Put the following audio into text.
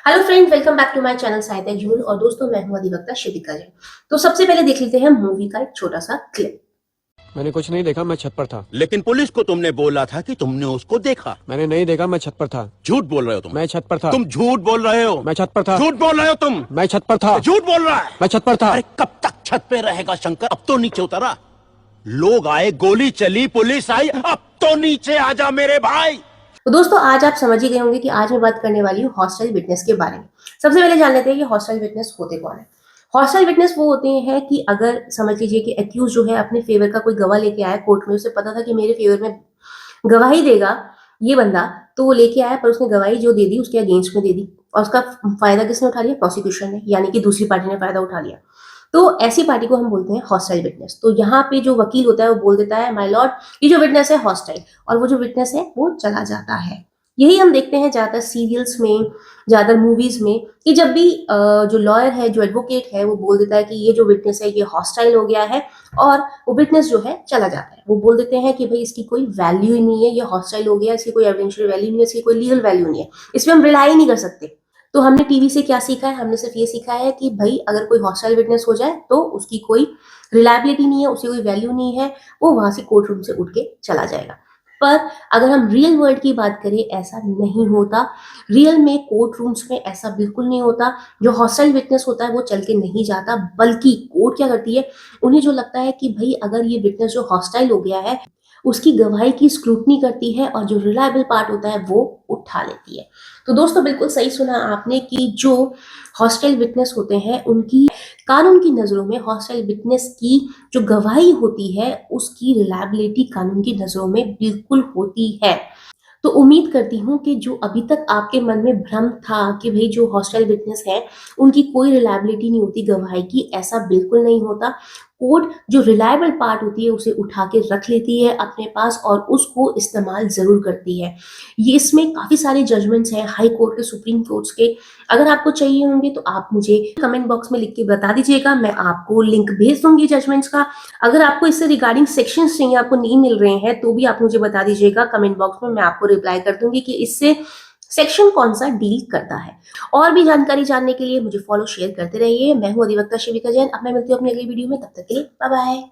Hello friend, welcome back to my channel Sahitya June. और दोस्तों, मैं हूं अधिवक्ता शिविका जैन। तो सबसे पहले देख लेते हैं मूवी का एक छोटा सा क्लिप। मैंने कुछ नहीं देखा, मैं छत पर था। लेकिन पुलिस को तुमने बोला था कि तुमने उसको देखा। मैंने नहीं देखा, मैं छत पर था। झूठ बोल रहे हो तुम। मैं छत पर था। तुम झूठ बोल रहे हो। मैं छत पर था। झूठ बोल रहे हो तुम। मैं छत पर था। झूठ बोल रहा है। मैं छत पर था। अरे कब तक छत पे रहेगा शंकर? अब तो नीचे उतरा। लोग आए, गोली चली, पुलिस आई, अब तो नीचे आजा मेरे भाई। तो दोस्तों, आज आप समझ ही गए होंगे कि आज मैं बात करने वाली हूँ हॉस्टाइल विटनेस के बारे में। सबसे पहले जान लेते हैं कि हॉस्टाइल विटनेस होते कौन है। हॉस्टाइल विटनेस वो होते हैं कि अगर समझ लीजिए कि एक्यूज जो है अपने फेवर का कोई गवाह लेके आया कोर्ट में, उसे पता था कि मेरे फेवर में गवाही देगा ये बंदा, तो वो लेके आया, पर उसने गवाही जो दे दी उसके अगेंस्ट में दे दी, और उसका फायदा किसने उठा लिया? प्रोसिक्यूशन ने, यानी कि दूसरी पार्टी ने फायदा उठा लिया। तो ऐसी पार्टी को हम बोलते हैं हॉस्टाइल विटनेस। तो यहाँ पे जो वकील होता है वो बोल देता है, माय लॉर्ड, ये जो विटनेस है हॉस्टाइल, और वो जो विटनेस है वो चला जाता है। यही हम देखते हैं ज्यादातर सीरियल्स में, ज्यादातर मूवीज में, कि जब भी जो लॉयर है, जो एडवोकेट है, वो बोल देता है कि ये जो विटनेस है ये हॉस्टाइल हो गया है, और वो विटनेस जो है चला जाता है। वो बोल देते हैं कि भाई इसकी कोई वैल्यू ही नहीं है, ये हॉस्टाइल हो गया, इसकी कोई एविडेंशियल वैल्यू नहीं है, इसकी कोई लीगल वैल्यू नहीं है, इसमें हम रिलाई नहीं कर सकते। तो हमने टीवी से क्या सीखा है? हमने सिर्फ ये सीखा है कि भाई अगर कोई हॉस्टाइल विटनेस हो जाए तो उसकी कोई रिलायबिलिटी नहीं है, उसकी कोई वैल्यू नहीं है, वो वहां से कोर्ट रूम से उठ के चला जाएगा। पर अगर हम रियल वर्ल्ड की बात करें, ऐसा नहीं होता। रियल में कोर्ट रूम्स में ऐसा बिल्कुल नहीं होता। जो हॉस्टाइल विटनेस होता है वो चल के नहीं जाता, बल्कि कोर्ट क्या करती है, उन्हें जो लगता है कि भाई अगर ये विटनेस जो हॉस्टाइल हो गया है उसकी गवाही की स्क्रूटनी करती है, और जो रिलायबल पार्ट होता है वो उठा लेती है। तो दोस्तों, बिल्कुल सही सुना आपने कि जो हॉस्टाइल विटनेस होते हैं उनकी कानून की नज़रों में, हॉस्टाइल विटनेस की जो गवाही होती है उसकी रिलायबिलिटी कानून की नज़रों में बिल्कुल होती है। तो उम्मीद करती हूँ कि जो अभी तक आपके मन में भ्रम था कि भाई जो हॉस्टाइल विटनेस है उनकी कोई रिलायबिलिटी नहीं होती गवाही की, ऐसा बिल्कुल नहीं होता। कोर्ट जो रिलायबल पार्ट होती है उसे उठा के रख लेती है अपने पास, और उसको इस्तेमाल जरूर करती है। ये इसमें काफी सारे जजमेंट्स हैं हाई कोर्ट के, सुप्रीम कोर्ट्स के। अगर आपको चाहिए होंगे तो आप मुझे कमेंट बॉक्स में लिख के बता दीजिएगा, मैं आपको लिंक भेज दूंगी जजमेंट्स का। अगर आपको इससे रिगार्डिंग सेक्शंस चाहिए, आपको नहीं मिल रहे हैं, तो भी आप मुझे बता दीजिएगा कमेंट बॉक्स में, मैं आपको रिप्लाई कर दूंगी कि इससे सेक्शन कौन सा डील करता है। और भी जानकारी जानने के लिए मुझे फॉलो शेयर करते रहिए। मैं हूं अधिवक्ता शिविका जैन। अब मैं मिलती हूँ अपनी अगली वीडियो में, तब तक के लिए बाय बाय।